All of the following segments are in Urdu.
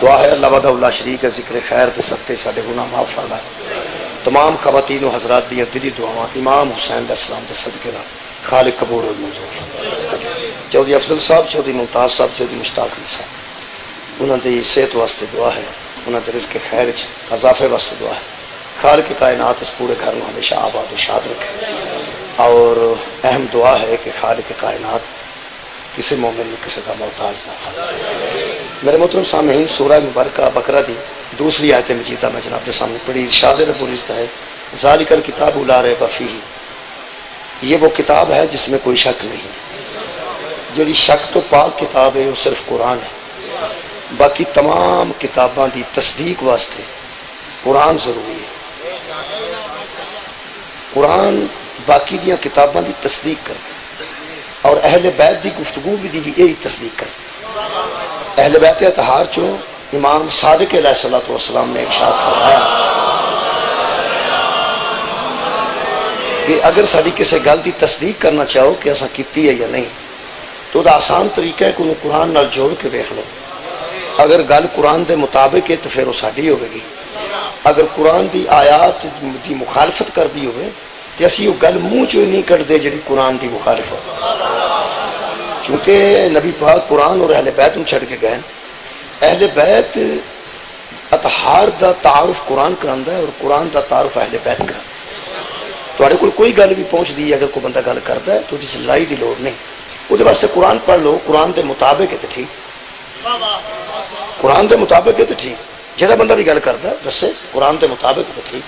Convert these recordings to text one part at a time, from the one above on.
دعا ہے اللہ وحدہ لا شریک ہے ذکر خیر دے صدقے سارے گناہ معاف فرمائے. تمام خواتین و حضرات دیا دلی دعاواں امام حسین علیہ السلام دے صدقے نال خالق قبول اور منظور. چودھری افضل صاحب، چودھری ممتاز صاحب، چودھری مشتاق علی صاحب، انہوں نے صحت واسطے دعا ہے، انہوں نے رزق خیر اضافے واسطے دعا ہے. خالق کائنات اس پورے گھر میں ہمیشہ آباد و شاد رکھے. اور اہم دعا ہے کہ خالق کائنات کسی مومن میں کسی کا محتاج نہ ہو. میرے محترم سامعین، سورہ مبارکہ بقرہ دی دوسری آیت مجیدہ میں جناب کے سامنے پڑھی. ارشاد رب العزت ہے ذالک الکتاب لا ریب فیہ، یہ وہ کتاب ہے جس میں کوئی شک نہیں. جڑی شک تو پاک کتاب ہے وہ صرف قرآن ہے. باقی تمام کتاباں دی تصدیق واسطے قرآن ضروری ہے. قرآن باقی دیاں کتاباں دی تصدیق کرتے اور اہل بیت دی گفتگو بھی یہی تصدیق کرتے. اہل بیت اطہار چوں امام صادق علیہ الصلوۃ والسلام نے ارشاد فرمایا کہ اگر ساری کسی گل دی تصدیق کرنا چاہو کہ ایسا کیتی ہے یا نہیں تو دا آسان طریقہ ہے کہ انہوں قرآن نال جوڑ کے دیکھ لو. اگر گل قرآن دے مطابق ہے تو پھر وہ ساڈی ہوے گی. اگر قرآن دی آیات دی مخالفت کر دی ہوئے تو اسی وہ گل منہ چوں نہیں کٹ دے جڑی قرآن دی مخالفت. چونکہ نبی پاک قرآن اور اہل بیت چھڑ کے گئے. اہل بیت اطہار دا تعارف قرآن کراندا ہے اور قرآن دا تعارف اہل بیت کراندا ہے. تواڈے کول کوئی گل بھی پہنچ دی اگر کوئی بندہ گل کردا ہے تو اس لڑائی دی لوڑ نہیں. وہ دے واسطے قرآن پڑھ لو، قرآن دے مطابق ہے تو ٹھیک، قرآن دے مطابق ہے تو ٹھیک. جڑا بندہ بھی گل کردا ہے دسے قرآن دے مطابق ہے تو ٹھیک.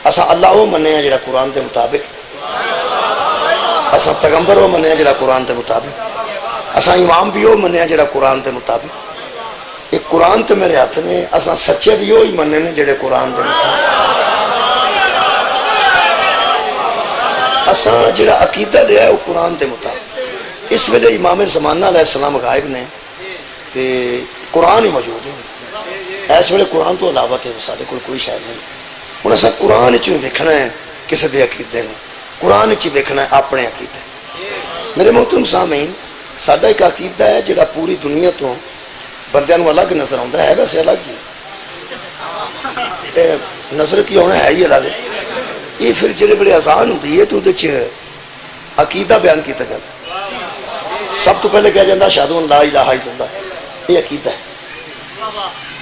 اسا اللہ وہ مننے ہیں جڑا قرآن دے مطابق، اسا پیغمبر وہ مننے ہیں جڑا قرآن دے مطابق، اسا امام بھی وہ مننے ہیں جڑا قرآن دے مطابق. ایک قرآن تے میرے ہاتھ نے اسا سچے بھی وہی مننے نے جڑے قرآن دے مطابق. اسا جڑا عقیدہ لیا ہے وہ قرآن دے مطابق. اس وجہ امام زمانہ علیہ السلام غائب نے تے قرآن ہی موجود ہے. اس ویلے قرآن تو علاوہ تے سارے کول کوئی شاید نہیں. ہن اسا قرآن چ ویکھنا ہے کسی دے عقیدے نوں، قرآن چ ویکھنا ہے اپنے عقیدے. میرے محترم سامعین، ساڈا ایک عقیدہ ہے جڑا پوری دنیا تو بندیاں نوں الگ نظر آਉਂدا ہے. ویسے الگ ہی نظر کی ہونا ہے ہی الگ. یہ پھر جڑے بڑے اذان ہوندی ہے تو دے چ عقیدہ بیان کیتا جاتا. سب تو پہلے کہا جاتا اشہد ان لا الہ الا اللہ. یہ عقیدہ ہے،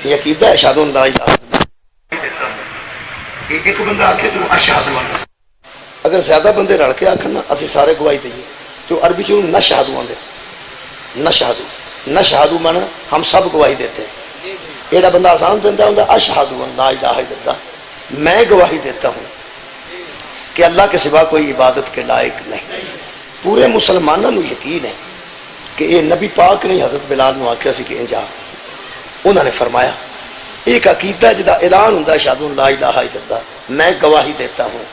یہ عقیدہ ہے اشہد ان لا الہ الا اللہ. ایک بندہ آکھے تو اشہد اللہ، اگر زیادہ بندے رل کے آکھن نا اسی سارے گواہی دئیے تو عربی چ نشہدو آندے. نشہدو نشہدو مانا ہم سب گواہی دیتے ہیں. ایڑا بندہ آسان دیندا ہوندا اشہد ان لا الہ الا اللہ، میں گواہی دیتا ہوں کہ اللہ کے سوا کوئی عبادت کے لائق نہیں. پورے مسلمانوں کو یقین ہے کہ یہ نبی پاک نے حضرت بلال نے آخیا سی کہ انجا انہوں نے فرمایا ایک عقیدہ جدا اعلان ہوتا ہے اشہد ان لا الہ الا اللہ، میں گواہی دیتا ہوں.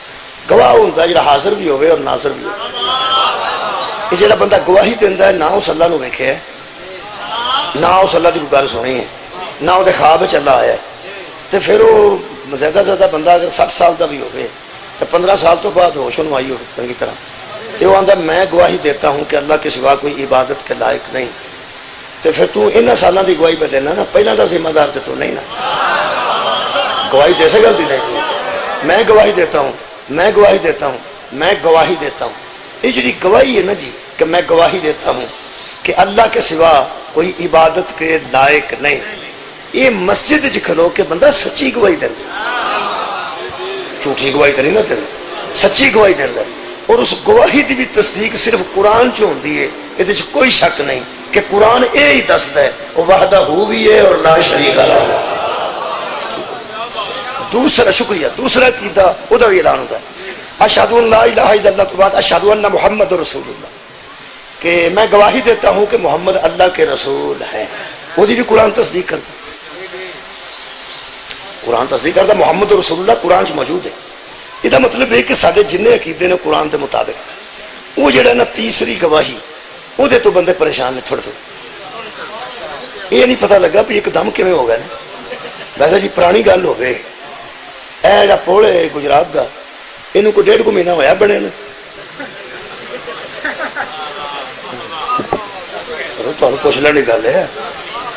گواہ ہوتا ہے جڑا حاضر بھی ہوئے اور ناظر بھی ہوئے. یہ جڑا بندہ گواہی دینا ہے نہ اس اللہ نو ویکھے ہے، نہ اس اللہ کی کوئی گل سنی ہے، نہ وہ خواب چ اللہ آیا ہے، تو پھر وہ زیادہ زیادہ بندہ اگر 60 سال کا بھی ہوئے تو 15 سال تو بعد ہوش نو آئی ہو چنگی طرح تو وہ آتا میں گواہی دیتا ہوں کہ اللہ کے سوا کوئی عبادت کے لائق نہیں. تو پھر تو ان سالوں کی گواہی پہ دینا نا، پہلا کا ذمہ دار تو نہیں نا. گواہی جیسے گل دی دیکھی میں گواہی دیتا ہوں، میں گواہی دیتا ہوں، میں گواہی دیتا ہوں. یہ جی گواہی ہے نا جی کہ میں گواہی دیتا ہوں کہ اللہ کے سوا کوئی عبادت کے لائق نہیں. یہ مسجد چ کھلو کے بندہ سچی گواہی دینا، جھوٹھی گواہی تو نہیں نا دینا، سچی گواہی دینا. اور اس گواہی دی بھی تصدیق صرف قرآن چ ہوندی ہے. یہ کوئی شک نہیں کہ قرآن یہی دستا ہے وہ وحدہ ہو بھی ہے اور لا شریک لہ. دوسرا شکریہ، دوسرا عقیدہ وہ اعلان ہوتا ہے اشہد ان لا الہ الا اللہ کے بعد اشہد ان محمد رسول اللہ، کہ میں گواہی دیتا ہوں کہ محمد اللہ کے رسول ہے. وہ بھی قرآن تصدیق کرتا، قرآن تصدیق کرتا محمد رسول اللہ قرآن چ موجود ہے. یہ مطلب ہے کہ سارے جن عقیدے نے قرآن کے مطابق وہ جڑا نا تیسری گواہی وہ تو بندے پریشان نے تھوڑے تھوڑے. یہ نہیں پتہ لگا بھی ایک دم کیویں ہو گیا نا. ویسے جی پرانی گل ہوگی اے جا پول ہے گجرات کا، یہ کوئی 1.5 مہینہ ہوا بنے نا. تمہیں پوچھ لینی گل ہے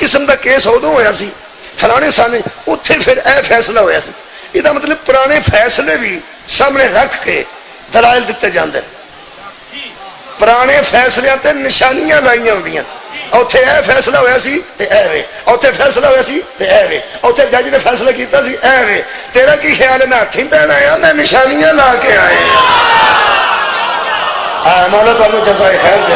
قسم کا کیس ادو ہوا سی فلانے سال اتنے پھر اے فیصلہ ہوا سی. یہ مطلب پرانے فیصلے بھی سامنے رکھ کے دلائل دیتے جاندے. پرانے فیصلے تے نشانیاں لائیاں ہوندیاں. اوتھے اے فیصلہ ہوا سی تے اے وے, اوتھے فیصلہ ہوا سی تے اے وے, اوتھے جج نے فیصلہ کیتا سی اے وے. تیرا کی خیال ہے میں ہاتھی پہن آیا, میں نشانیاں لا کے آیا. مولا تمہیں جزائے خیر دے.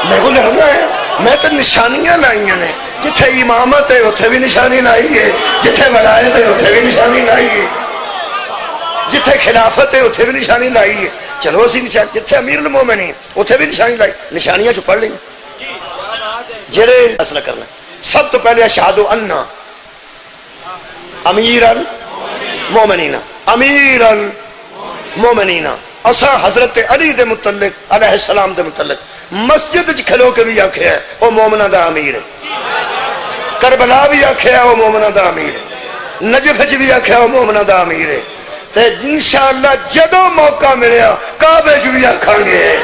میں کو لڑنا ہے, میں تو نشانیاں لائیاں نے. جتھے امامت ہے اتھے بھی نشانی لائی ہے, جتھے ولایت ہے اتھے بھی نشانی لائی ہے, جتھے خلافت ہے اتھے بھی نشانی لائی ہے. چلو اسی نشان جتھے امیر المومنین اتھے بھی نشانی لائی. نشانیاں جو پڑھ لیں جڑے فیصلہ کرنا. سب تو پہلے اشہدو انا امیر المومنین, امیر المومنین. اساں حضرت علی دے متعلق علیہ السلام دے متعلق مسجد کھلو کے بھی آکھیا ہے وہ مومنہ دا امیر ہے, کربلا بھی آکھیا ہے وہ مومنہ دا امیر ہے, نجف بھی آکھیا وہ مومنہ دا امیر ہے. تے انشاءاللہ جدو موقع ملیا کعبے بھی آکھاں گے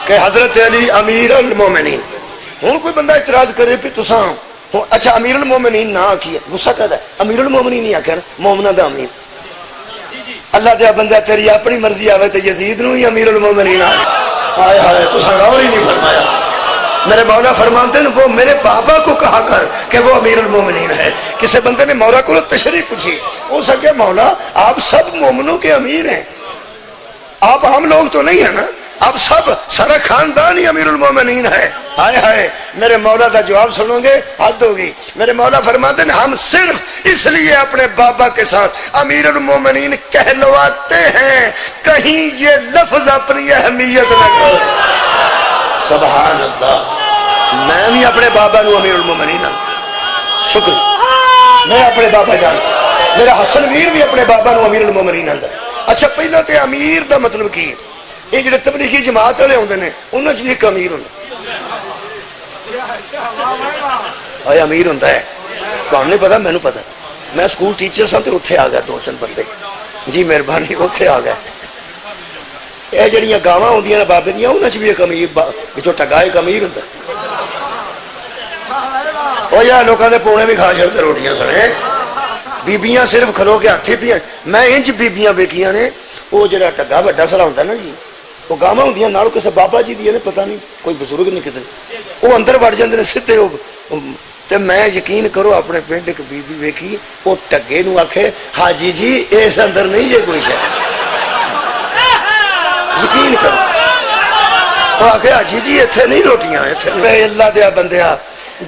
کہ حضرت علی امیر المومنین. ہوں کوئی بندہ اعتراض کرے پہ تساں اچھا امیر المومنین نہ آکھی ہے, غصہ کہتا ہے امیر المومنین نہیں آکھیا نا, مومنہ دا امیر. اللہ دیا بندہ تیری اپنی مرضی آوے تو یزید نو ہی امیر المومنین آئے. آئے ہائے تساں غور ہی نہیں فرمایا. میرے مولا فرماتے ہیں وہ میرے بابا کو کہا کر کہ وہ امیر المومنین ہے. کسی بندے نے مولا کو تشریح پوچھی, ہو سکے مولا آپ سب مومنوں کے امیر ہیں, آپ عام لوگ تو نہیں ہیں نا, آپ سب سارا خاندان ہی امیر المومنین ہے. ہائے ہائے میرے مولا دا جواب سنو گے حد ہوگی. میرے مولا فرماتے ہیں ہم صرف اس لیے اپنے بابا کے ساتھ امیر المومنین کہلواتے ہیں کہیں یہ لفظ اپنی اہمیت نہ کرے. سبحان اللہ. میں بھی اپنے بابا نو امیر المومنین شکر, میں اپنے بابا جان, میرا حسن ویر بھی اپنے بابا نو امیر المومنین آندا. اچھا پہلا تے امیر دا مطلب کی ہے؟ یہ جڑے تبلیغی جماعت والے ہوندے نے انہاں وچ بھی ایک امیر ہوندا. اے امیر ہوندا ہے تانوں نہیں پتہ, مینوں پتہ. میں سکول ٹیچر سا تے اوتھے آ گیا دو تین بندے, جی مہربانی اوتھے آ گئے. یہ جڑیاں گاواں ہوندیاں نے بابے دیاں انہاں وچ بھی ایک امیر وچوں ٹگا ایک امیر ہوندا. او یار لوکاں دے پونے بھی کھا چھڑدے روٹیاں سنے. بیبییاں صرف کھلو کے ہاتھ ہی پیاں. میں انج بیبییاں ویکھیاں نے, وہ جڑا ٹگا بڑا سارا ہوندا نا جی, وہ گاواں ہوندیاں نال کسے بابا جی دی نے پتہ نہیں کوئی بزرگ نہیں کتے, وہ اندر وڑ جاندے نے سدھے. تے میں یقین کرو اپنے پنڈ ایک بی بی ویکھی, وہ ٹگے نو آکھے حاجی جی اس اندر نہیں ہے کوئی شے, یقین کرو. وہ آکھے حاجی جی ایتھے نہیں روٹیاں ایتھے. اے اللہ دیا بندیا,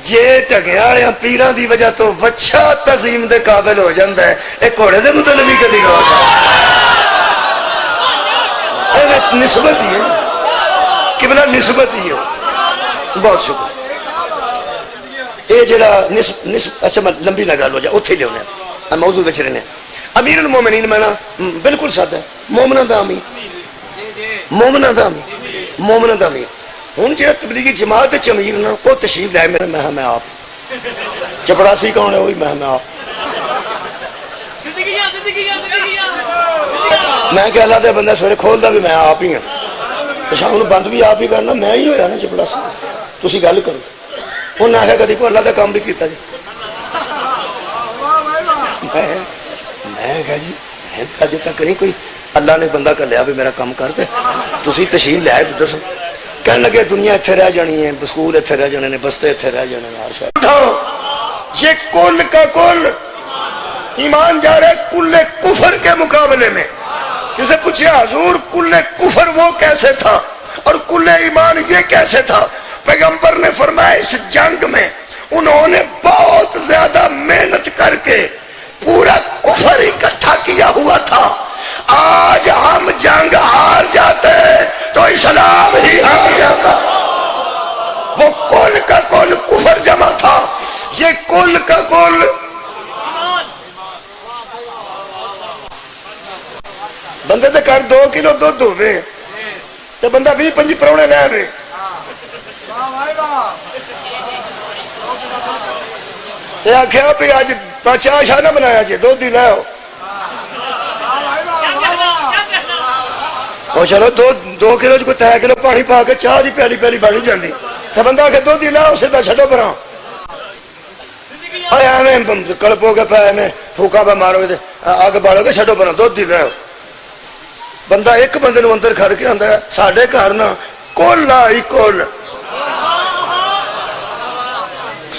جے ٹگیاں والے پیراں دی وجہ تو وچھا تعظیم دے قابل ہو جاندا ہے, اے گھوڑے دے متعلق بھی کدی گل نسبت ہی ہے نا, قبلہ نسبت ہی ہو. بہت شکر. یہ جڑا اچھا میں لمبی نہ گل ہو جائے اتھے لے ہونے موضوع وچ رہنے. امیر المومنین میں نا بالکل سادہ ہے, مومنہ دا امیر, مومنہ دا امیر, مومنہ دا امیر. ہوں جڑا تبلیغی جماعت وچ امیر نا وہ تشریف لائے میرے میں آپ. چپڑاسی کون ہے وہی میں آپ. میں کہ اللہ دے بندہ سویرے کھولدا بھی میں آپ ہی ہاں, شام نو بند بھی آپ ہی کرنا, میں ہی ہویا نا چپڑاسی. تسی گل کرو. انہیں آخیا کدی کو اللہ کا کام بھی کیتا جی. میں کہا جی میں اجے تک نہیں کوئی اللہ نے بندہ کر لیا بھی میرا کام کر دے, تسی تشریف لے آئے دسو. کہنے لگے دنیا اتنے رہ جانی ہے, سکول اتنے رہ جانے نے, بستے اتنے رہ جانے ہیں, ہر شاید. یہ کل کا کل ایمان جا رہا ہے کل کفر کے مقابلے میں. کسے پوچھا حضور کل کفر وہ کیسے تھا اور کل ایمان یہ کیسے تھا؟ پیغمبر نے فرمایا اس جنگ میں انہوں نے بہت زیادہ محنت کر کے پورا کفر اکٹھا کیا ہوا تھا. آج ہم جنگ ہار جاتے تو اسلام ہی ہار جاتا. وہ کل کا کل کفر جمع تھا, یہ کل کا کل. بندے تے کر 2 کلو دودھ ہوئے تو بندہ 20-25 پرونے لے آئے. یہ آخیا بھی اج چاہ شاہ نہ بنایا جی, دودھ ہی لے آؤ. چلو 2 کلو 3 کلو پانی پا کے چاہ دی پیالی پیالی بن جاندی. تو بندہ کہ دودھ ہی لاؤ سیدھا چھڈو پراں ایویں کڑپو گے پہ ایویں پھوکا پہ مارو گے اگ بالو گے چھڈو پراں دودھ ہی لاؤ بندہ ایک بندے نو اندر کھڑ کے آندا ہے ساڈے گھر نا کل آئی کل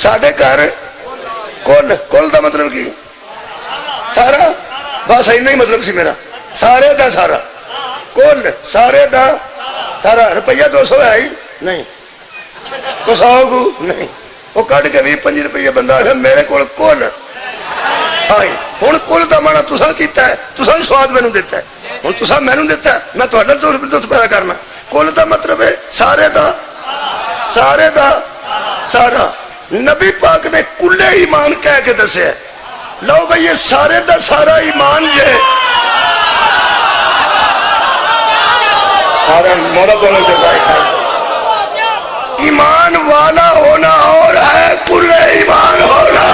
ساڈے گھر کل کل دا مطلب کی سارا بس اینا ہی مطلب سی میرا سارے دا سارا کل سارے دا سارا روپیہ 200 ہے ہی نہیں تو 100 کو نہیں وہ کٹ کے 20-25 روپیے بندہ آخر میرے کو کل آئی ہوں کل دا مانا تساں کیتا ہے تساں ہی سواد مینوں دیتا ہے ہوں تساں مینوں دیتا ہے میں تہاڈا دودھ پیدا کرنا کل دا مطلب ہے سارے دا سارا نبی پاک نے کلے ایمان کہہ کے دسے لو بھئی یہ سارے دا سارا ایمان جے سارا مولا کو جزائے خیر ایمان والا ہونا اور ہے کلے ایمان ہونا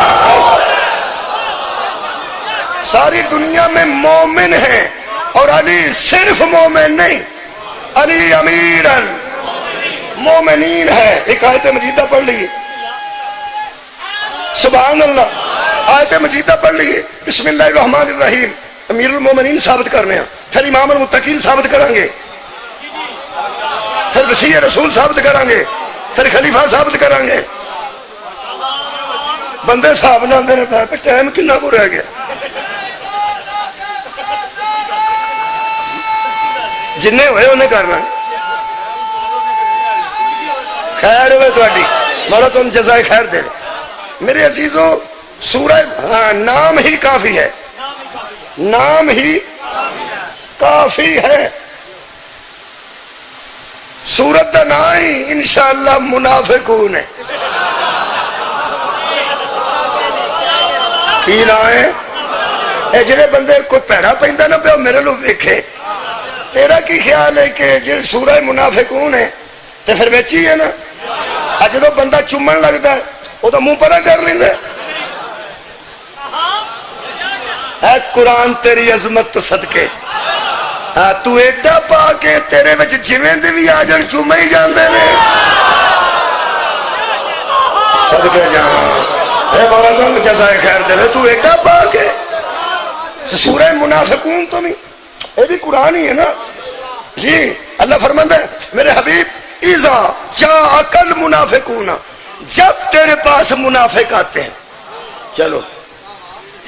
ساری دنیا میں مومن ہیں اور علی صرف مومن نہیں علی امیر المومنین ہے ایک آیت مجیدہ پڑھ لیے سبحان اللہ آیت مجیدہ پڑھ لیے بسم اللہ الرحمن الرحیم امیر المومنین ثابت کرنے ہیں پھر امام المتقین ثابت کریں گے پھر وسیع رسول ثابت کریں گے پھر خلیفہ ثابت کریں گے بندے صاحب لاندے نے پہ ٹائم کنا کو رہ گیا جننے ہوئے انہیں کرنا خیر ہوئے تھوڑی مولا تم جزائے خیر دے میرے عزیزو سورہ نام ہی کافی ہے نام ہی کافی ہے سورت دا نا ہی انشاءاللہ منافقون ہے کی نا ہے اے جنہیں بندے کوئی پیڑا پہندہ نا پہ میرے لوگ دیکھے تیرا کی خیال ہے کہ جن سورہ منافقون ہے تو پھر بیچی ہے نا جدو بندہ چومن لگتا ہے وہ تو منہ پرا کر لیں دے اے قرآن تیری عظمت تو صدقے تو ایڈا پا کے تیرے وچ جویں دے بھی آ جان چومے ہی جاندے نے صدقے جان اے مولا جزائے خیر دے تو ایڈا پا کے سورہ منافقون تو بھی یہ بھی قرآن ہی ہے نا جی اللہ فرماتا ہے میرے حبیب اذا جاءک المنافقون جب تیرے پاس منافق آتے ہیں چلو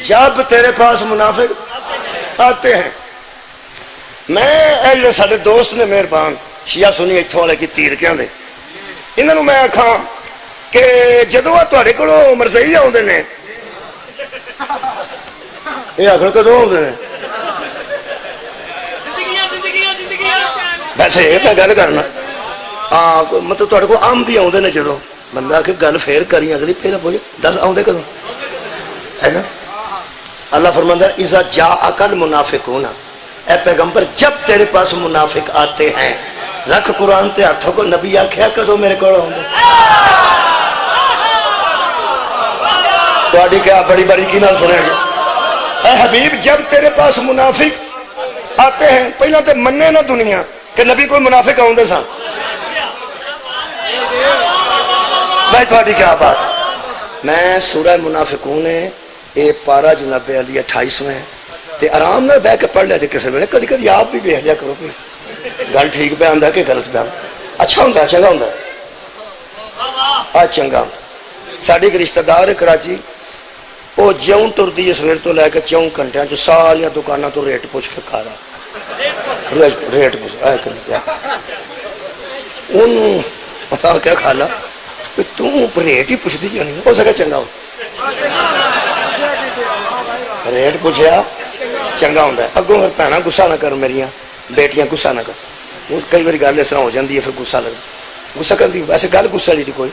جب تیرے پاس منافق آتے ہیں میں سارے دوست نے مہربان شیعہ سنی اتھوں والے کی تیر کیا دے انہوں میں آکھاں کہ جدو تھوڑے کو مرزئی آتے ہیں یہ آخر کدو آتے ہیں ویسے میں گل کرنا مطلب تھوڑے کو آم بھی آتے ہیں جدو بندہ آ کے گل پھر کری اگلی پھر پوچھے دس آتے کدو ہے نا اللہ فرماتا ہے اذا جاءک المنافقون اے پیغمبر جب تیرے پاس منافق آتے ہیں رکھ قرآن تے ہاتھوں کو نبی آکھیا کدو میرے کو آؤں تو کیا بڑی بڑی کی نہ سنے جا اے حبیب جب تیرے پاس منافق آتے ہیں پہلا تے مننے نہ دنیا کہ نبی کوئی منافق آؤں دے سان بھائی تھوڑی کیا بات میں سورہ منافقون ہے اے پارا جناب علی 28ویں تے آرام نہ بہ کے پڑھ لیا جے کسی ویلے کدی کدی آپ بھی ویکھ لیا کرو کہ گل ٹھیک پہ آندا کہ غلط پہ آندا اچھا ہوندا چنگا ہوندا چنگا ساڈی ایک رشتہ دار ہے کراچی وہ جوں ٹردی ہے سویر تو لے کے 4 گھنٹیاں چ ساریاں دکاناں تو ریٹ پوچھ کے کھا رہا ریٹ پوچھ اے کنے کیا اون پتہ کیا کھالا کہ تم ریٹ ہی پوچھ دی جانی ہو سکے چنگا ہو ریٹ پوچھیا چنگا ہوندا ہے اگوں پھر بھੈਣਾਂ غصہ نہ کر میریاں بیٹیاں غصہ نہ کر اس کئی باری گل اس طرح ہو جاندی ہے پھر غصہ لگدا غصہ کردی ویسے گل غصہ والی دی کوئی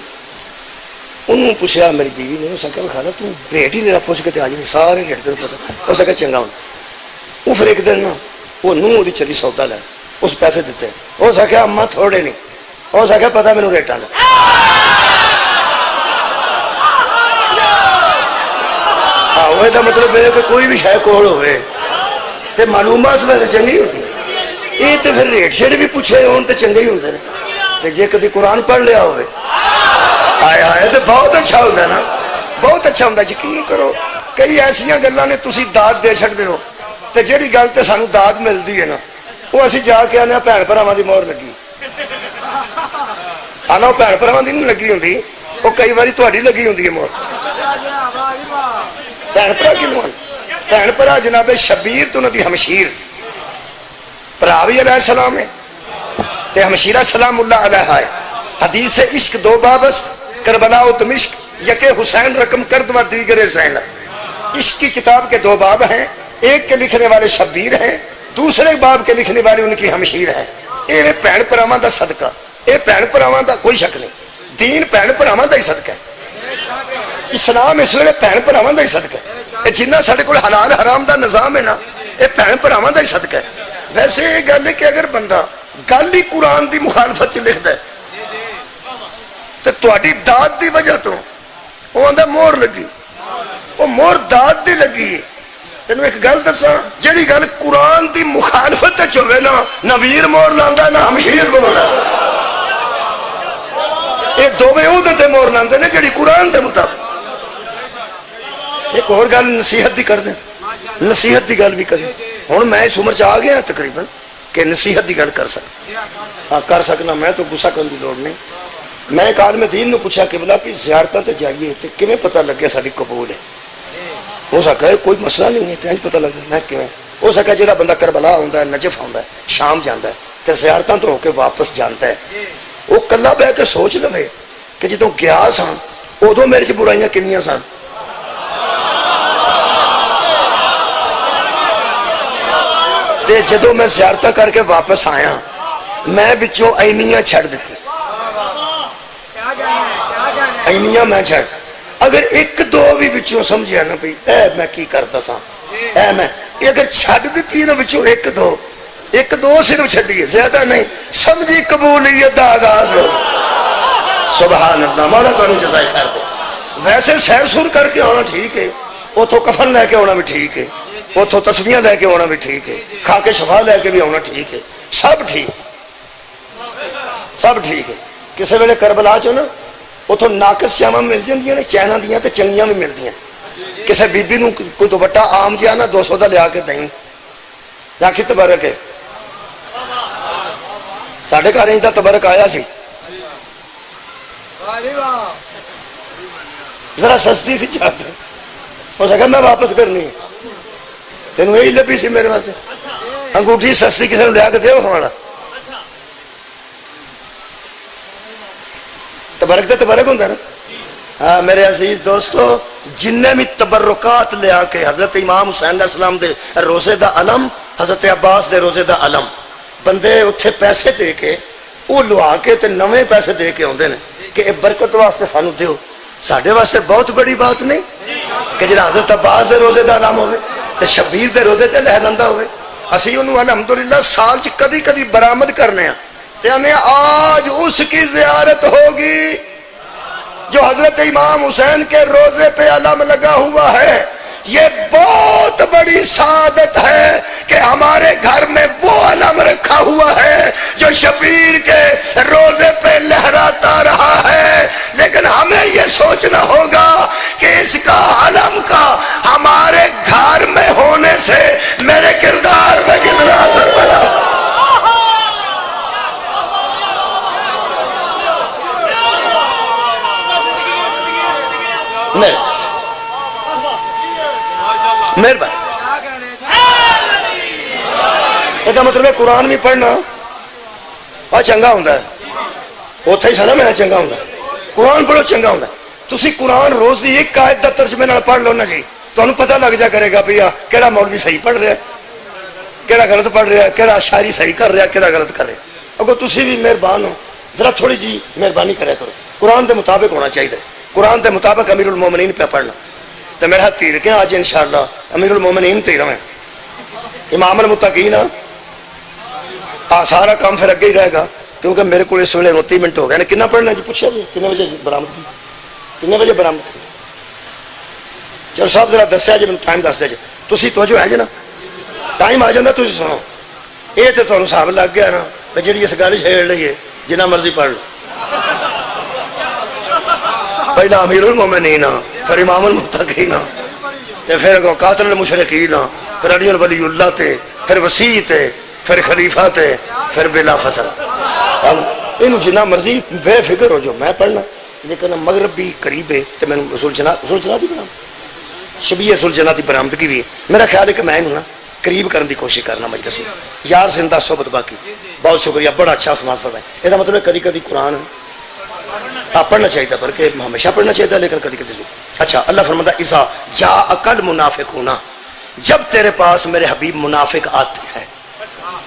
انہوں پوچھا میری بیوی نے اس نے کہا کھالا تو ریٹ ہی میرا پوچھ کے تے آ جائیں سارے ریٹ تیرے پتہ ہو سکے چنگا ہوندا وہ پھر ایک دن نا وہ نوں دی چلی سودا لے اس پیسے دیتے ہو سکے اماں تھوڑے نہیں ہو سکے پتہ مینوں ریٹاں دا وہ دا مطلب ہے کہ کوئی بھی شے کول ہوئے تے معلومات ویسے چنگی ہوتی یہ تے پھر ریٹ شیٹ بھی پوچھے ہون تے چنگے ہی ہوندے نے تے جے کدی قرآن پڑھ لیا ہوئے آئے آئے تو بہت اچھا ہوتا ہے نا, بہت اچھا ہوتا. یقین کرو کئی ایسا گلیں نے تسی داد دے چڑھتے ہو تو جہی گل تو سانو داد ملتی ہے نا وہ اسی جا کے آنے بھن بھراواں دی مہر لگی آنا, وہ بھن بھراواں دی نہیں لگی ہوندی, وہ کئی باری تہاڈی لگی ہوندی ہے مہر. بھن بھرا کنوں آن بھن بھرا جناب شبیر تو انہاں دی ہمشیر بھرا بھی علیہ السلام ہے تے ہمشیرہ سلام اللہ علیہ ہے. حدیث عشق دو بابست کربلا و دمشق یکے حسین رقم کرد و دیگر زین. عشق کی کتاب کے دو باب ہیں, ایک کے لکھنے والے شبیر ہیں, دوسرے باب کے لکھنے والے ان کی ہمشیر ہے. یہ بھن بھراواں دا صدقہ, یہ بھن بھراواں دا کوئی شک نہیں, دین بھن بھراواں دا ہی صدقہ ہے. اسلام اس ویلے بھن بھراواں دا ہی صدقہ ہے. جنہ ساڈے کول حلال حرام دا نظام ہے نا یہ بھن بھراواں دا ہی صدقہ ہے. ویسے یہ گل ہے کہ اگر بندہ گل ہی قرآن دی مخالفت چ لکھدا ہے تو تہاڈی داد دی وجہ تو وہ آندا مہر لگی, وہ مہر داد دی لگی. تینوں ایک گل دساں, جہی گل قرآن دی مخالفت وچ ہوے نا نہ ویر مہر لاندا نہ ہمشیر مہر لاندا. یہ دوویں اودے تے مہر لاندے نے جہی قرآن دے مطابق. ایک اور گل نصیحت دی کر دیں, نصیحت دی گل بھی کریں. ہن میں اس عمر چ آ گیا تقریباً کہ نصیحت دی گل کر سکتا, ہاں کر سکنا. میں تو غصہ کرنے کی لوڑ نہیں. میں ایک عالم دین نے پوچھا کہ بلا بھی زیارتاں تے جائیے تے کیویں پتہ لگے ساری قبول ہے؟ ہو سکا ہے کوئی مسئلہ نہیں ہے تے پتہ لگ میں کیویں ہو سکا جڑا بندہ کربلا آوندا ہے, نجف آوندا ہے, شام جاندا ہے تے زیارتاں تو ہو کے واپس جاندا ہے, وہ کلا بیٹھ کے سوچ لوے کہ جدوں گیا ساں ادوں میرے چ برائیاں کنیاں سن, تے جدوں میں زیارتاں کر کے واپس آیا میں بچوں اینیاں چھڑ دیتی, اینیاں میں چھڑ. اگر ایک دو بھی بچوں سمجھیا نا بھئی اے میں کی کرتا سا, اے میں اگر چھڑ دیتی نا بچوں ایک دو صرف چھڑیے, زیادہ نہیں, سمجھی قبولیت دا آغاز ہو. سبحان اللہ, مولا تانوں جزائے خیر دے. ویسے سیر سور کر کے آنا ٹھیک ہے, اتوں کفن لے کے آنا بھی ٹھیک ہے, اتوں تسبیحاں لے کے آنا بھی ٹھیک ہے, کھا کے شفا لے کے بھی آنا ٹھیک ہے, سب ٹھیک, سب ٹھیک ہے. کسی ویلے کربلا چو نا اتوں ناقص شاواں مل جاندیاں نے, چیناں دیاں تے چنگیاں بھی ملدیاں. کسی بی بی نو کوئی دوپٹہ عام جہا نا 200 دا لیا کے دیں, آخی تبرک ہے. ساڈے گھر انج دا تبرک آیا سی, ذرا سستی سی چادر, ہو سکا میں واپس کرنی ہے, تینوں یہی لبھی سی میرے واسطے. انگوٹھی سستی کسی نے لیا کے دے کھانا, تبرک تے تبرک ہوتا ہے نا. ہاں میرے عزیز دوستو, جن بھی تبرکات لیا کے حضرت امام حسین علیہ السلام دے روزے دا علم, حضرت عباس دے روزے دا علم, بندے اتھے پیسے دے کے وہ لوا کے تے نویں پیسے دے کے آتے ہیں کہ اے برکت واسطے سانو دیو. ساڈے واسطے بہت بڑی بات نہیں کہ جڑا حضرت عباس دے روزے دا علم ہوئے تے شبیر دے روزے تے لہلندا ہوئے. اسی انہوں الحمدللہ سال چ کدی کدی برآمد کرنے ہیں تے آنے آج اس کی زیارت ہوگی جو حضرت امام حسین کے روزے پہ علم لگا ہوا ہے. یہ بہت بڑی سعادت ہے کہ ہمارے گھر میں وہ علم رکھا ہوا ہے جو شبیر کے روزے پہ لہراتا رہا ہے. لیکن ہمیں یہ سوچنا ہوگا کہ اس کا علم کا ہمارے گھر میں ہونے سے میرے کردار میں کتنا اثر پڑا. مہربانی. یہ مطلب ہے قرآن بھی پڑھنا اور چنگا ہوتا ہے, اتھے ہی سنا میرا چنگا ہوتا ہے. قرآن پڑھو چنگا ہوتا ہے. تسی قرآن روز دی ایک آیت دا ترجمے نال پڑھ لو نا جی, تمہیں پتہ لگ جا کرے گا بھیا کیڑا مولوی صحیح پڑھ رہا ہے, کیڑا غلط پڑھ رہا ہے, کیڑا شاعری صحیح کر رہا ہے, کیڑا غلط کر رہا ہے. اگر تسی بھی مہربان ہو ذرا تھوڑی جی مہربانی کرے کرو, قرآن دے مطابق ہونا چاہیے. قرآن دے مطابق امیر المومنین پہ پڑھنا تو میرا ہاتھ تیر کے آج انشاءاللہ امیر المومنین تے رہے امام المتقین. سارا کام پھر اگے ہی رہے گا کیونکہ میرے کو اس ویلے 29 منٹ ہو گئے. کتنا پڑھنا جی پوچھا جی کتنے بجے برآمد کی, کتنے بجے برآمد کی؟ چلو صاحب ذرا دسیا جی میں ٹائم دس دے جی, تسی توجہ ہے جی نا, ٹائم آ جاتا تسی سنو. یہ تو تمہیں حساب لگ گیا نا جی اس گل چھیڑ رہی ہے جنہ مرضی پڑھ لو. پہلا امیر المومنین پھر امام المتقین تے پھر قاتل المشرکین پھر علی ولی اللہ تے پھر وسیع تے پھر خلیفہ تے پھر بلا فصل انہوں جنہ مرضی بے فکر ہو جو میں پڑھنا لیکن مغرب بھی قریب ہے تو میں سلجھنا بھی بنا شبیہ سلجھنا دی برآمدگی بھی ہے میرا خیال ہے کہ میں انہوں نا قریب کرنے دی کوشش کرنا مجلس میں یار زندہ صحبت باقی بہت شکریہ بڑا اچھا سماعت فرمائے یہ مطلب ہے کدی کدی قرآن آپ پڑھنا چاہیے بلکہ ہمیشہ پڑھنا چاہیے لیکن کدی کدی اچھا اللہ فرماتا اذا جاءک المنافقون جب تیرے پاس میرے حبیب منافق آتے ہیں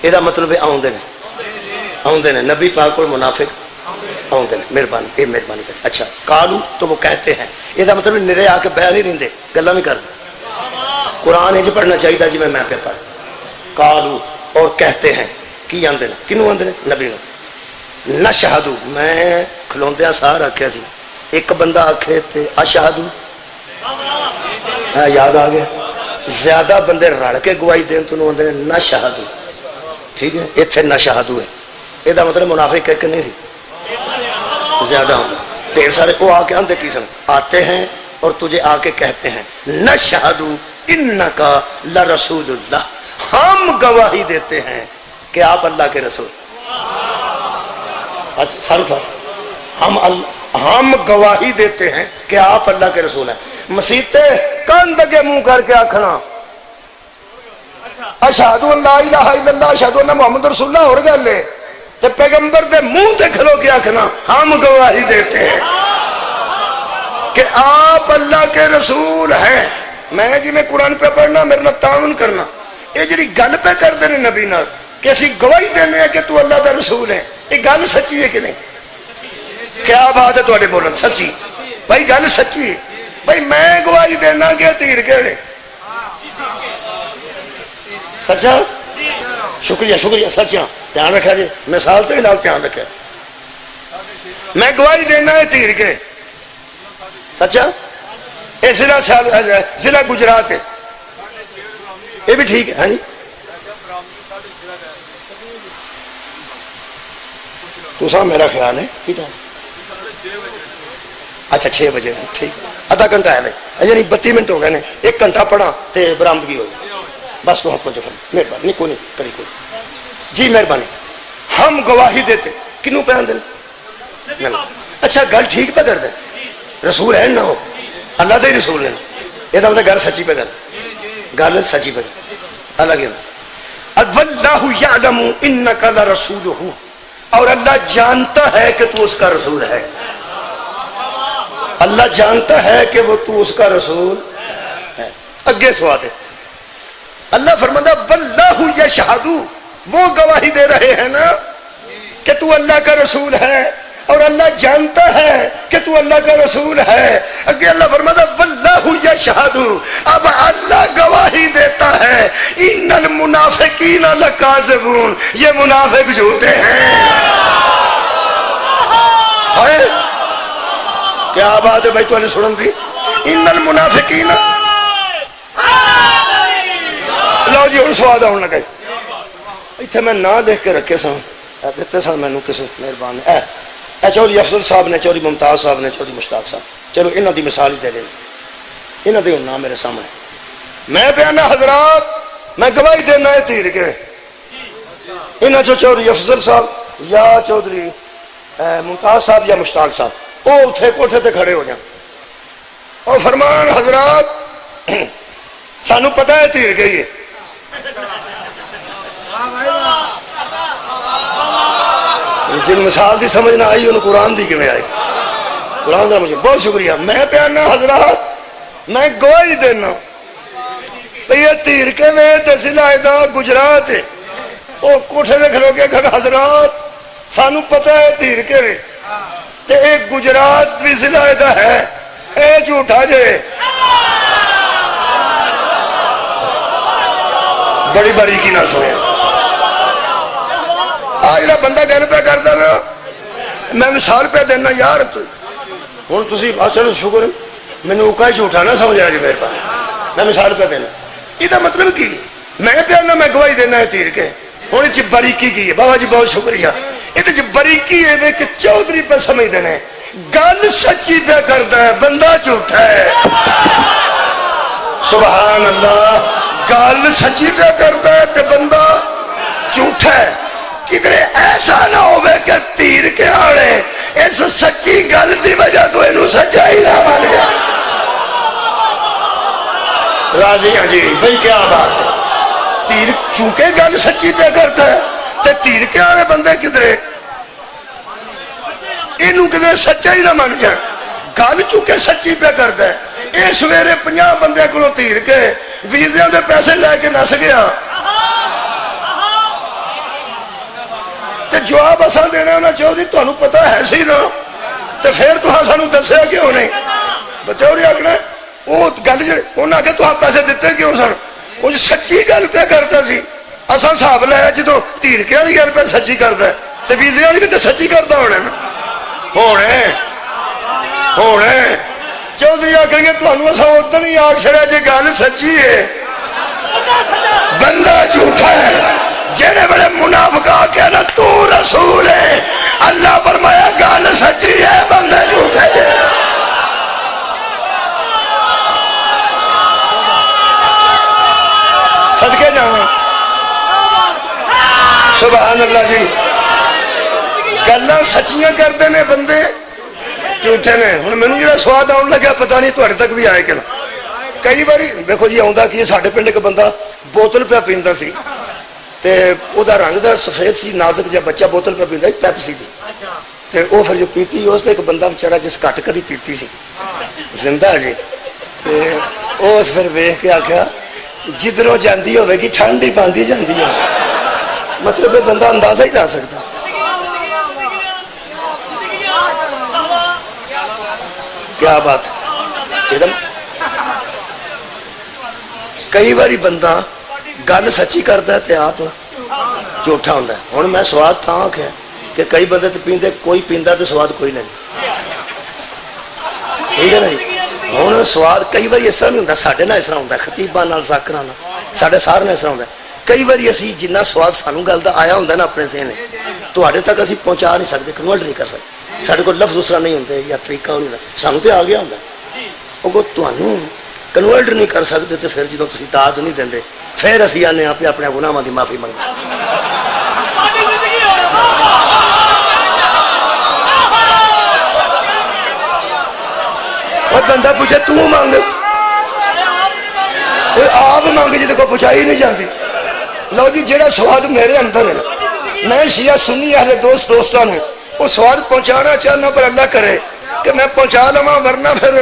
یہ مطلب ہے آؤندے نے نبی پاک کو منافق آؤندے نے مہربانی کر اچھا قالو تو وہ کہتے ہیں یہ مطلب نرے آ کے بہر ہی رہندے گلا بھی کر دیں قرآن ہے جو پڑھنا چاہیے جی میں پہ پڑھ قالو اور کہتے ہیں کی آندے نے کنوں آندے نے نبی نے نشہدو میں کھلوندیا سار آکھیا سی ایک بندہ آکھے تے اشہدو یاد آ گیا زیادہ بندے رڑ کے گواہی دین تو آندے نے نشہدو ٹھیک ہے اتنے نشہدو ہے یہ مطلب منافق ایک نہیں سی زیادہ ہوں ڈھیر سارے وہ آ کے آندے کی سن آتے ہیں اور تجھے آ کے کہتے ہیں نشہدو انکا لرسول اللہ ہم گواہی دیتے ہیں کہ آپ اللہ کے رسول ہم گواہی دیتے ہیں کہ آپ اللہ کے رسول ہیں مسیتے کند کے منہ کر کے آکھنا اشہدو لا الہ الا اللہ اشہدو ان محمد رسول اللہ اور گل ہے تے پیغمبر دے منہ تے کھلو کے آکھنا ہم گواہی دیتے ہیں کہ آپ اللہ کے رسول ہیں میں جی میں قرآن پہ پڑھنا میرے نہ تعاون کرنا یہ جڑی گل پہ کر دینے نبی نال کہ اسی گواہی دینے ہیں کہ تو اللہ دا رسول ہے یہ گل سچی ہے کہ نہیں کیا بات ہے تواڈے بولن سچی بھائی گل سچی ہے بھائی میں گواہی دینا کہ تیر کے سچا شکریہ سچا دھیان رکھا جی مثال تو نال دھیان رکھا میں گواہی دینا ہے تیر کے سچا یہ ضلع گجرات ہے یہ بھی ٹھیک ہے ہاں جی تو سا میرا خیال ہے اچھا 6 بجے ٹھیک آدھا گھنٹہ ہے بھائی یعنی 32 منٹ ہو گئے نے 1 گھنٹہ پڑھا تو برآمدگی ہو گئی بس تو پہنچو مہربانی کوئی نہیں کری کوئی جی مہربانی ہم گواہی دیتے کنوں پہ آدھے اچھا گل ٹھیک پہ کر دیں رسول ہے نہ ہو اللہ دے رسول ہے یہ تو گل سچی پہ گل سچی پہ اللہ واللہ یعلم انکا لرسولہ اور اللہ جانتا ہے کہ تو اس کا رسول ہے اللہ جانتا ہے کہ وہ تو اس کا رسول ہے اگے سوات ہے اللہ فرماتا واللہ یشہد وہ گواہی دے رہے ہیں نا کہ تو اللہ کا رسول ہے اور اللہ جانتا ہے کہ تو اللہ کا رسول ہے اگے اللہ فرماتا واللہ یشہد اب اللہ گواہی دیتا ہے ان المنافقین لکاذبون یہ منافق جھوٹے ہیں کیا بات ہے بھائی تو نے سنن دی ان المنافقین لو جی ہوں سواد آن لگا اتنے میں نہ لکھ کے رکھے سن دیتے سن مینوں کسی مہربان اے چودھری افضل صاحب نے چودھری ممتاز صاحب نے چودھری مشتاق صاحب چلو انہوں دی مثال ہی دے لیں انہوں دی نام میرے سامنے میں بیانا حضرات میں گواہی دینا ہے تیر کے انہوں جو چودھری افضل صاحب یا چودھری ممتاز صاحب یا مشتاق صاحب وہ اتھے کوٹھے تے کھڑے ہو جائیں اور فرمان حضرات سانو پتہ ہے تیر کے یہ جن مثال دی سمجھ نہ آئی انہوں قرآن دی کیوں آئی قرآن دا مجھے بہت شکریہ میں پیانا حضرات میں گواہی دینا یہ تیر کے میں تحصیل آئیدہ گجرات ہے وہ کوٹھے دے کھلو کے کھڑا حضرات سانو پتہ ہے تیر کے میں تے ایک گجرات بھی ضلع آئیدہ ہے اے جھوٹا جے بڑی باریکی نہ سنے آج جڑا بندہ گل پہ کرتا نا میں مثال پہ دینا یار ہوں تھی چلو شکر مینو اکا ہی جھوٹا نہ سمجھا جی میرے پاس میں مثال پہ دینا یہ مطلب کی میں پیانا میں گواہی دینا ہے تیر کے ہوں یہ باریکی کی ہے بابا جی بہت شکریہ یہ بریکی ہے کہ چودھری پہ سمجھ دینا گل سچی پہ کرتا ہے بندہ جھوٹا ہے. سبحان اللہ. گل سچی پہ کرتا ہے تے بندہ جھوٹا ہے. کدھر ایسا نہ ہوئے کہ تیر کے آڑے اس سچی گل دی وجہ تو انہوں سچائی نہ مان گیا. راضی ہیں جی بھئی کیا بات ہے. تیر چونکہ گل سچی پہ کرتا ہے تے تیر کے آڑے بندے کدھرے انہوں کدھرے سچائی نہ مان گیا. گل چونکہ سچی پہ کرتا ہے. اے سویرے 50 بندے کو تیر کے ویزیاں دے پیسے لے کے نس گیا تے جواب اساں دینا نہ چاہو جی تانوں پتہ ہے سی نا تے پھر تہاں سانوں دسیا کیوں نہیں. بچوری آکھنا وہ گل جڑی انہاں کہ تہاں پیسے دتے کیوں سن. وہ سچی گل پہ کرتا سی. اساں حساب لایا جدوں تیر کے والی گل پہ سچی کردا ہے تے ویزے والی بھی تے سچی کردا ہونا نا. ہونے چودھری آکھیں گے تانوں اساں ادھر ہی آکھ چھڑیا جے گل سچی ہے بندہ جھوٹا ہے. جڑے بڑے منافق آکھے نا تو رسول ہے اللہ فرمایا گل سچی ہے بندہ جھوٹا ہے. صدقے جاواں سبحان اللہ جی. گلاں سچیاں کرتے نے بندے جھوٹے نے. ہن مینوں جڑا سواد آن لگا پتہ نہیں تہاڈے تک بھی آئے کہ نہ. کئی باری دیکھو جی آوندا کی ساڈے پنڈ ایک بندہ بوتل پہ پیندا سی تے او دا رنگ دا سفید سی نازک جہا بچہ بوتل پہ پیندا پیپسی دی تے او پھر جو پیتی اس تے ایک بندہ بیچارہ جس گھٹ کدی پیتی سی زندہ جی تے اس پھر ویکھ کے آکھیا جدھروں جاندی ہوے گی ٹھنڈ ہی پاندی جاندی ہے. مطلب یہ بندہ اندازہ ہی لا سکتا. کیا بات ایک دم. کئی باری بندہ گل سچی کرتا ہے تے آپ جھوٹا ہوتا ہے. ہوں میں سواد تاں آکھیا کہ کئی بندے تو پیندے کوئی پیندا تو سواد کوئی نہیں. ٹھیک ہے نا جی. ہوں سواد کئی باری اس طرح نہیں ہوتا. ساڈے نال اس طرح ہوتا ہے خطیباں نال ذاکراں نال ساڈے سارے نال اس طرح ہوتا ہے. کئی باری اسی جنہ سواد سانوں گل دا آیا ہوندا نا اپنے ذہن تواڈے تک اسی پہنچا نہیں سکتے کنورٹ نہیں کر سکتے. ساڈے کول لفظ اس طرح نہیں ہوندے یا طریقہ نہیں ہوندا. سانوں تے آ گیا ہوندا اگوں تانوں کنورٹ نہیں کر سکتے تو پھر جدوں تسی داد نہیں دیندے پھر اسی آنے آپ اپنے گناہاں دی معافی منگو. اور بندہ پوچھے تو مانگ آپ مانگ جی کو پہنچائی نہیں جاتی. لو جی جہاں سواد میرے اندر ہے میں شیعہ سنی اہل دوستوں نے وہ سواد پہنچانا چاہنا پر اللہ کرے کہ میں پہنچا لوا ورنہ پھر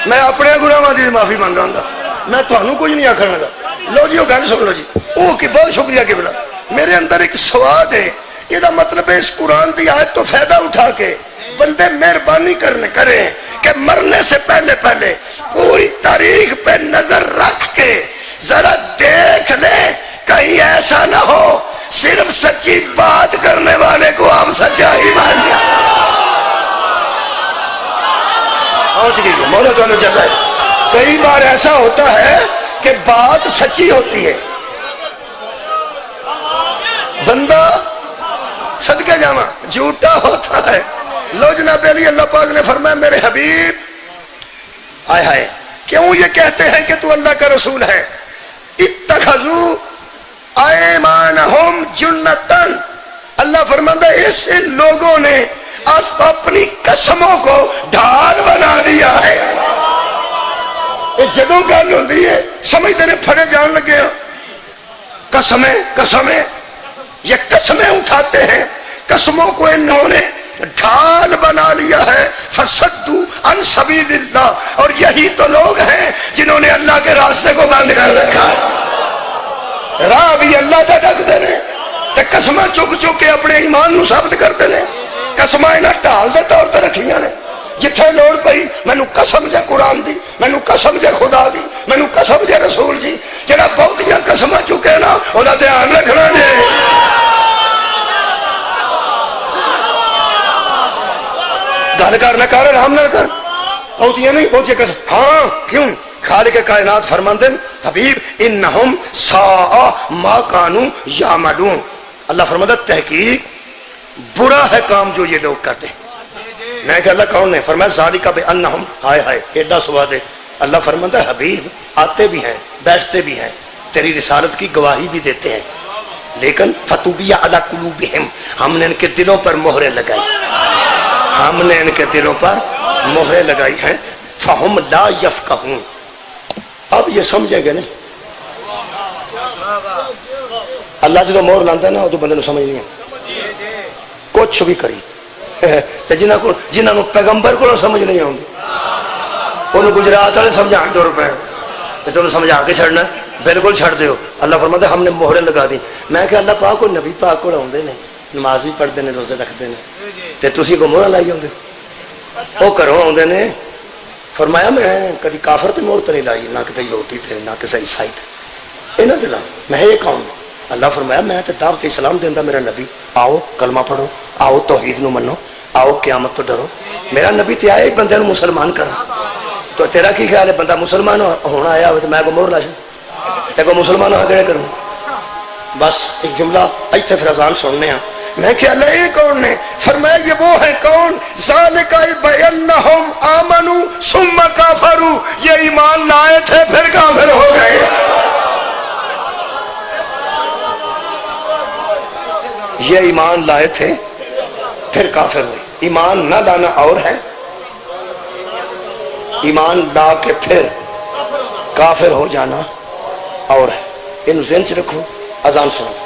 میں اپنے گناہاں دی معافی مانگا گا. میں تمہیں کچھ نہیں آخر لگا. لو جی وہ گل سن لو جی. وہ کہ بہت شکریہ کہ بلا میرے اندر ایک سواد ہے. یہ مطلب ہے اس قرآن کی آیت تو فائدہ اٹھا کے بندے مہربانی کریں کہ مرنے سے پہلے پوری تاریخ پہ نظر رکھ کے ذرا دیکھ لیں کہیں ایسا نہ ہو صرف سچی بات کرنے والے کو آپ سچا ہی مان لیا. پہنچ گئی مولا تو جگہ. کئی بار ایسا ہوتا ہے کہ بات سچی ہوتی ہے بندہ صدقے جاواں جھوٹا ہوتا ہے. لو جناب علی اللہ پاک نے فرمایا میرے حبیب ہائے ہائے کیوں یہ کہتے ہیں کہ تو اللہ کا رسول ہے. اتخذوا ایمانہم جنتن. اللہ فرماتا ہے اس لوگوں نے اپنی قسموں کو ڈھال بنا دیا ہے. جدوں گل ہوتی ہے سمجھتے ہیں پھڑے جان لگے قسمیں یہ قسمیں اٹھاتے ہیں. قسموں کو انہوں نے ڈھال بنا لیا ہے. فصدوا عن سبیل اللہ. اور یہی تو لوگ ہیں جنہوں نے اللہ کے راستے کو بند کر رکھا ہے. راہ بھی اللہ کا ڈک دے تے قسمیں چک کے اپنے ایمان نو ثابت کرتے ہیں. قسمیں انہاں ڈھال دے طور تے رکھیاں نے. جتھے لوڑ پئی مینوں قسم جے قرآن دی مینوں قسم جے خدا دی مینوں قسم جے رسول جی. جڑا بہتیاں قسمیں چکے نا اودا دھیان رکھنا جے. گل کر نہ کر آرام نہ کر بہتیاں نہیں بہتیاں قسم. ہاں کیوں خالق کائنات فرماندے حبیب انہم ساء ما کانوا یعملون. اللہ فرماتا تحقیق برا ہے کام جو یہ لوگ کرتے ہیں. میں کہ اللہ کون ہے؟ فرمایا ذالک بانہم، ہائے ہائے ایڈا سواد ہے۔ اللہ فرماتا ہے حبیب آتے بھی ہیں بیٹھتے بھی ہیں تیری رسالت کی گواہی بھی دیتے ہیں، لیکن فتوبی علی قلوبہم، ہم نے ان کے دلوں پر مہریں لگائی، ہم نے ان کے دلوں پر مہریں لگائی ہیں، فہم لا یفقہون، اب یہ سمجھیں گے نہیں۔ اللہ جدو مہر لاندہ نا تو بندے نو سمجھ نہیں ہے کچھ بھی کری جنہوں نے پیغمبر کو سمجھ نہیں آؤں گی انہوں گجرات والے سمجھان دو روپے تمہیں سمجھا کے چھڑنا بالکل چھڑ دیو۔ اللہ فرماتا ہے ہم نے مہریں لگا دی۔ میں کہ اللہ پاک کو نبی پاک کو آتے ہیں نماز بھی پڑھتے ہیں روزے رکھتے ہیں تے تسی کو مہر لائی ہوں گے وہ گھروں آتے ہیں۔ فرمایا میں کدی کافر تے مہر تو نہیں لائی، نہ کسی یہودی تے نہ کسی عیسائی تے، انہاں تے لا میں یہ کون؟ اللہ فرمایا میں تے دعوت اسلام دیندا میرا نبی، آؤ کلمہ پڑھو، آؤ توحید نو منو، آؤ قیامت تو ڈرو۔ میرا نبی تے آیا ایک بندے نو مسلمان کر، تو تیرا کی خیال ہے بندہ مسلمان ہونا آیا ہو تو میں کو مہر لا تے کو مسلمان ہو کہڑے کروں؟ بس ایک جملہ ایتھے پھر اذان سننے ہیں۔ میں کہ اللہ یہ کون نے؟ فرمایا یہ وہ ہے کون؟ ذالک بانہم آمنوا ثم کفروا، یہ ایمان لائے تھے پھر کافر ہو گئے۔ یہ ایمان لائے تھے پھر کافر ہوئے۔ ایمان نہ لانا اور ہے، ایمان لا کے پھر کافر ہو جانا اور ہے۔ ان ذہن چ رکھو، اذان سنو۔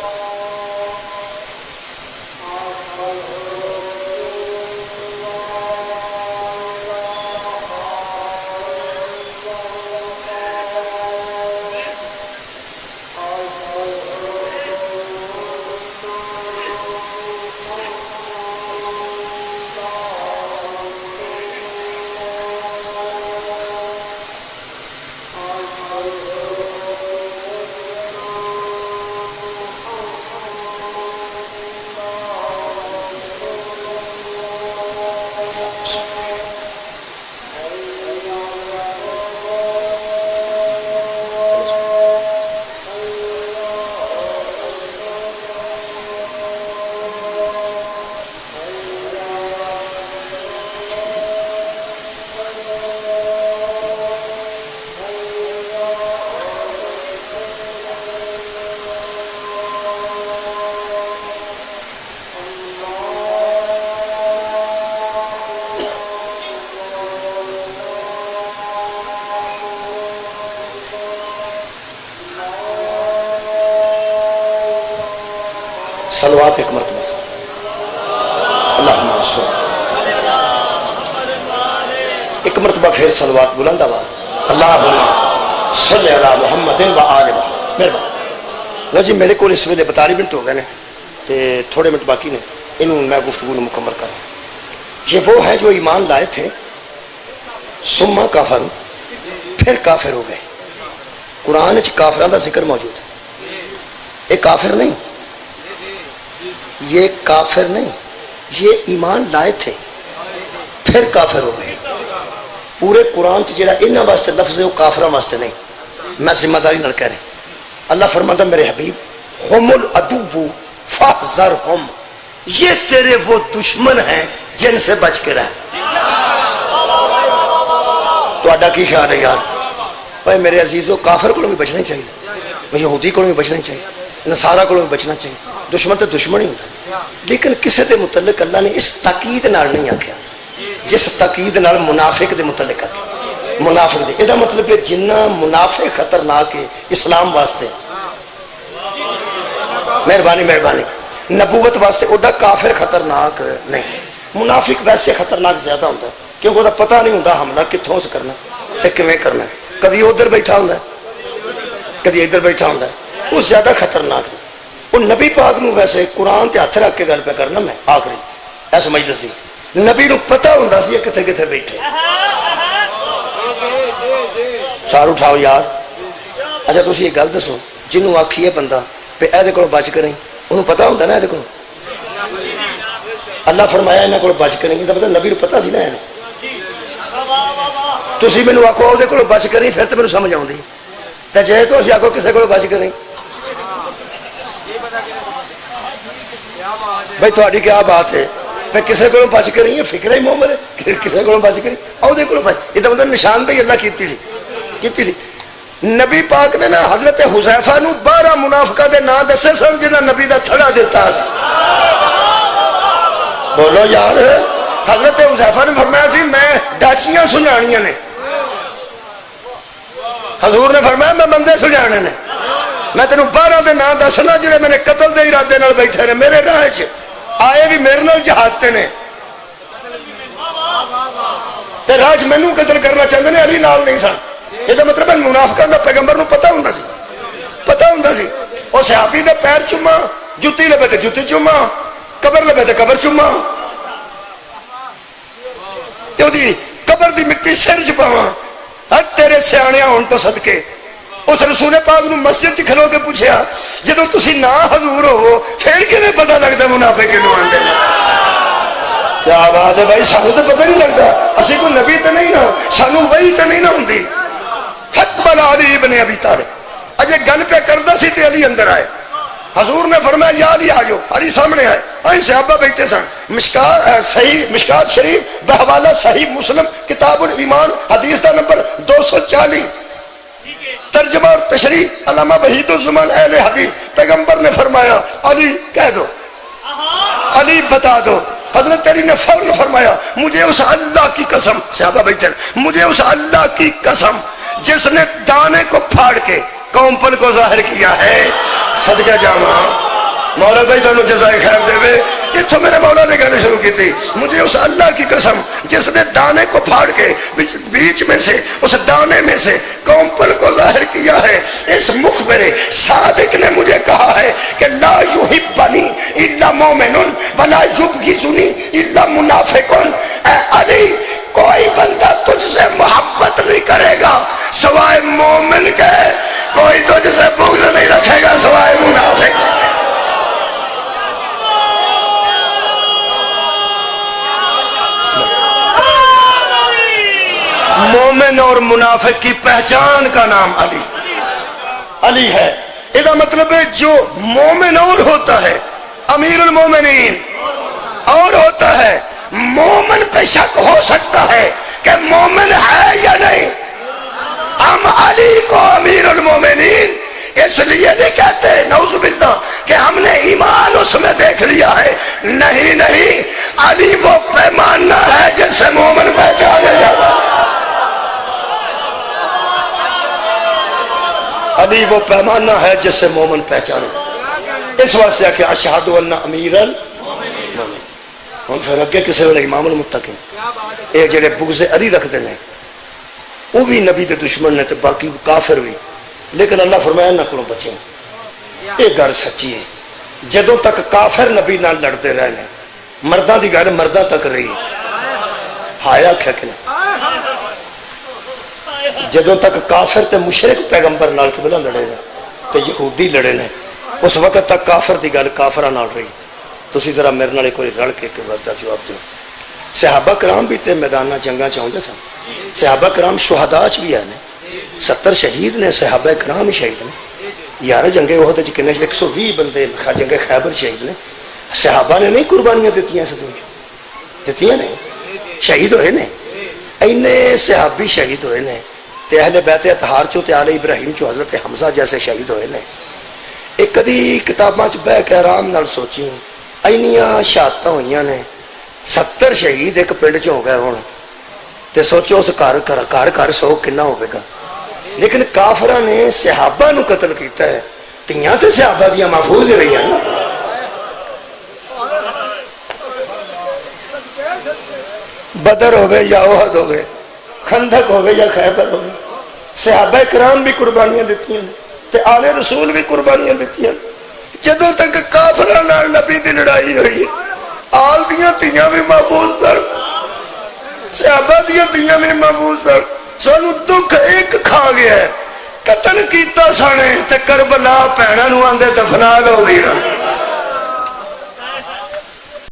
صلوات ایک مرتبہ سے اللہم صل، ایک مرتبہ پھر صلوات بلند آواز، اللہم صل علی محمد و آل محمد۔ مہربان لو جی میرے کو اس ویلے 42 منٹ ہو گئے نے تے تھوڑے منٹ باقی نے، انہوں میں گفتگو مکمل کروں۔ یہ وہ ہے جو ایمان لائے تھے ثم کافر، پھر کافر ہو گئے۔ قرآن وچ کافران دا ذکر موجود ہے، ایک کافر نہیں، یہ کافر نہیں، یہ ایمان لائے تھے پھر کافر ہو گئے۔ پورے قرآن چ جڑا انہاں واسطے لفظ ہے وہ کافراں واسطے نہیں، میں ذمہ داری نال کہہ رہا۔ اللہ فرماتا میرے حبیب ہم العدو فاحذرہم، یہ تیرے وہ دشمن ہیں جن سے بچ کے رہ۔ تو اڈا کی خیال ہے یار؟ بھائی میرے عزیزو کافر کو بھی بچنا چاہیے، یہودی کو بھی بچنا چاہیے، نصارہ کو بھی بچنا چاہیے۔ دشمن تو دشمن ہی ہوتا ہے، لیکن کسی دے متعلق اللہ نے اس تاکید نال نہیں آکھیا جس تاکید نال منافق دے متعلق آکھیا۔ منافق دے یہ مطلب ہے جنہ منافق خطرناک ہے اسلام واسطے، مہربانی مہربانی، نبوت واسطے اوڈا کافر خطرناک نہیں۔ منافق ویسے خطرناک زیادہ ہوتا ہے کیونکہ وہ پتہ نہیں ہوتا حملہ کتوں سے کرنا تے کیویں کرنا ہے، کدی ادھر بیٹھا ہوتا ہے کدی ادھر بیٹھا ہوتا ہے، وہ زیادہ خطرناک ہے۔ وہ نبی پاک نو ویسے قرآن تے ہاتھ رکھ کے گل پہ کرنا، میں آخری ایس مجلس دی نبی نو پتہ ہوندا سی کتھے کتھے بیٹھے۔ سار اٹھاؤ یار۔ اچھا تسی یہ گل دسو جنوں آکھیے بندہ پہ اے کولوں بچ کریں، انہوں پتہ ہوندا نا اے کولوں؟ اللہ فرمایا انہاں کولوں بچ کریں، یہ مطلب نبی نو پتہ سی نا۔ تسی مینوں آکھو اودے کولوں بچ کریں پھر تے مینوں سمجھ آوندی، تے جے تسی آکھو کسے کولوں بچ کریں، بھائی تھوڑی کیا بات ہے؟ پہ کسے کو بچ کے رہی ہے، فکر ہی مومن ہے، کسے کو بچ کے رہی او دے کو بچ، یہ تو مطلب نشاندہی اللہ کیتی سی نبی پاک نے نا حضرت حذیفہ نو 12 منافقہ دے نا دسے سن جنہاں نبی دا تھڑا دیتا سی. بولو یار، حضرت حذیفہ نے فرمایا سی میں ڈاچیاں سجانیاں نے، حضور نے فرمایا میں بندے سجانے نے، میں تینوں 12 دے نا دسنا جنہیں میں نے قتل دے ارادے نال بیٹھے نے، میرے راہ چ آئے بھی میرے نال جہاد نے تے راج مینوں قتل کرنا چاہتے ہیں، علی نال نہیں سن. یہ مطلب ہے منافقاں دا پیغمبر نو پتہ ہوندا سی او صحابی دے پیر چوما، جُتی لبے تے جُتی چوما، قبر لبے تے قبر چوما، تے دی قبر دی مٹی سر چ پاواں، حق تیرے سیاںیاں ہون تو صدقے. اس رسول پاک نو مسجد چ کھلو کے پوچھیا جدوں تسی نا حضور ہو پھر کیویں پتہ لگدا منافق کینوں آندے نے؟ کیا بات ہے بھائی، سانوں تو پتہ نہیں لگتا، اسی کوئی نبی تے نہیں نا، سانوں وحی تے نہیں نہ ہوندی. فقبل علی ابن ابی طالب اجے گل پہ کردا سی تے علی اندر آئے. حضور نے فرمایا یا علی آ جاؤ. علی سامنے آئے، ائی صحابہ بیٹھے سن. مشکات شریف بحوالہ صحیح مسلم کتاب الایمان حدیث دا نمبر 240 ترجمہ اور تشریح علامہ وحید الزمان اہل حدیث. پیغمبر نے فرمایا علی کہہ دو، علی بتا دو. حضرت علی نے فوراً فرمایا مجھے اس اللہ کی قسم، صحابہ بیٹھے مجھے اس اللہ کی قسم جس نے دانے کو پھاڑ کے قوم کو ظاہر کیا ہے، صدقہ جاواں مولا بھائی تانوں جزائے خیر دے وے. اتھوں میرے مولا نے گل شروع کی تھی، مجھے اس اللہ کی قسم جس نے دانے کو پھاڑ کے بیچ میں سے اس دانے میں سے قوم کو ظاہر کیا ہے، اس مخبر صادق نے مجھے کہا ہے کہ لا یحبنی الا مومن ولا یبغضنی الا منافق. اے علی، کوئی بندہ تجھ سے محبت نہیں کرے گا سوائے مومن کے، کوئی تجھ سے بغض نہیں رکھے گا سوائے منافق. مومن اور منافق کی پہچان کا نام علی ہے. یہ مطلب ہے جو مومن اور ہوتا ہے امیر المومنین اور ہوتا ہے. مومن پہ شک ہو سکتا ہے کہ مومن ہے یا نہیں. ہم علی کو امیر المومنین اس لیے نہیں کہتے نعوذ باللہ کہ ہم نے ایمان اس میں دیکھ لیا ہے، نہیں، علی وہ پیمانہ ہے جس سے مومن پہچانے جاتا ہے. علی وہ پیمانہ ہے جس سے مومن پہچانے. اس واسطے کہ اشہد ان امیر المومنین. ہن پھر اگے کسی ویلے امام المتقین اے جڑے بغض علی رکھتے ہیں وہ بھی نبی دے دشمن نے تے باقی کافر بھی، لیکن اللہ فرمایا نہ کرو بچے. یہ گل سچی ہے، جدوں تک کافر نبی نال لڑتے رہے مرداں دی گل مرداں تک رہی. ہایا کھکنا جدوں تک کافر تے مشرک پیغمبر نال قبلہ لڑے نے تے یہودی لڑے نے، اس وقت تک کافر دی گل کافراں نال رہی. تسی ذرا میرے نال کوئی رل کے بات دا جواب دیو. صحابہ کرام بھی تے میداناں جنگاں چ ہوندے سن. صحابہ کرام شہداء چ بھی ہیں، 70 شہید نے. صحابہ کرام ہی شہید نے. 11 جنگے احد وچ کنے 120 بندے جنگ خیبر شہید نے. صحابہ نے نہیں قربانیاں دتیاں نے، شہید ہوئے نے. اینے صحابی شہید ہوئے نے تے اہل بیت اطہار چو تے آل ابراہیم چو حضرت حمزہ جیسے شہید ہوئے نے. ایک کدی کتاباں چ بہ کے آرام نال سوچی اینیاں شہادتاں ہوئیاں نے. 70 شہید ایک پنڈ چ ہو گئے ہون تے سوچو اس گھر 100 کنا ہوے گا. لیکن کافراں نے صحابہ نو قتل کیتا ہے. تیاں تے صحابہ دیاں محفوظ رہی ہیں. بدر ہوئے یا احد ہوئے، خندق ہوئے یا خیبر ہوئے، صحابہ کرام بھی قربانیاں دیتی ہیں تے آل رسول بھی قربانیاں دیتی ہیں. جدوں تک کافراں نال نبی دی لڑائی ہوئی آل دیاں تیاں بھی محفوظ سن، صحابہ دیاں تیاں بھی محفوظ سن. سانو دکھ ایک کھا گیا ہے، قتل کیتا سانے تے کربلا بھیناں نوں آندے دفنا لو ویراں.